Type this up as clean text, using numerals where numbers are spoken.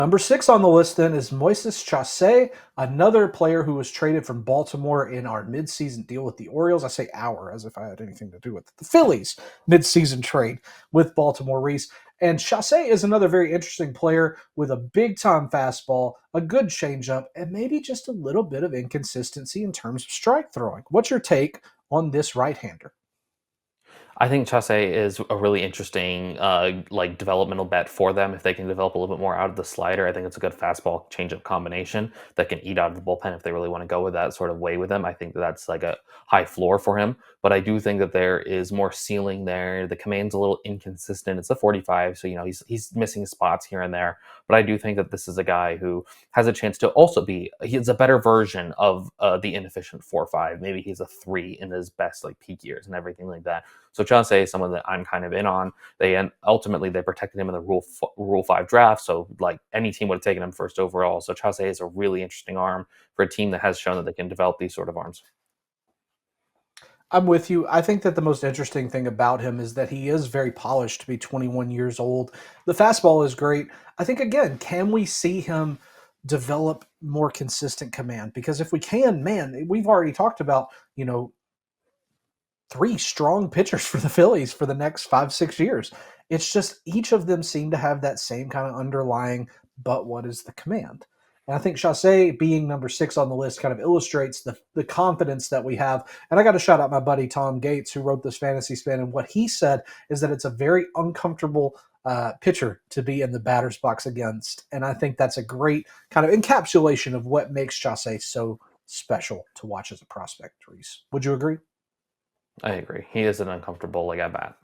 Number 6 on the list then is Moises Chace, another player who was traded from Baltimore in our midseason deal with the Orioles. I say our as if I had anything to do with it. The Phillies midseason trade with Baltimore Reese. And Chace is another very interesting player with a big time fastball, a good changeup, and maybe just a little bit of inconsistency in terms of strike throwing. What's your take on this right hander? I think Chasse is a really interesting, like developmental bet for them if they can develop a little bit more out of the slider. I think it's a good fastball changeup combination that can eat out of the bullpen if they really want to go with that sort of way with him. I think that's like a high floor for him, but I do think that there is more ceiling there. The command's a little inconsistent. It's a 45, so he's missing spots here and there. But I do think that this is a guy who has a chance to also be. He's a better version of the inefficient 4-5. Maybe he's a 3 in his best like peak years and everything like that. So Chauncey is someone that I'm kind of in on. Ultimately they protected him in the Rule 5 draft, so like any team would have taken him first overall. So Chauncey is a really interesting arm for a team that has shown that they can develop these sort of arms. I'm with you. I think that the most interesting thing about him is that he is very polished to be 21 years old. The fastball is great. I think, again, can we see him develop more consistent command? Because if we can, man, we've already talked about, three strong pitchers for the Phillies for the next 5, 6 years. It's just each of them seem to have that same kind of underlying, but what is the command? And I think Chasse being number 6 on the list kind of illustrates the confidence that we have. And I got to shout out my buddy Tom Gates, who wrote this fantasy spin. And what he said is that it's a very uncomfortable pitcher to be in the batter's box against. And I think that's a great kind of encapsulation of what makes Chasse so special to watch as a prospect, Reese. Would you agree? I agree. He is an uncomfortable like at bat.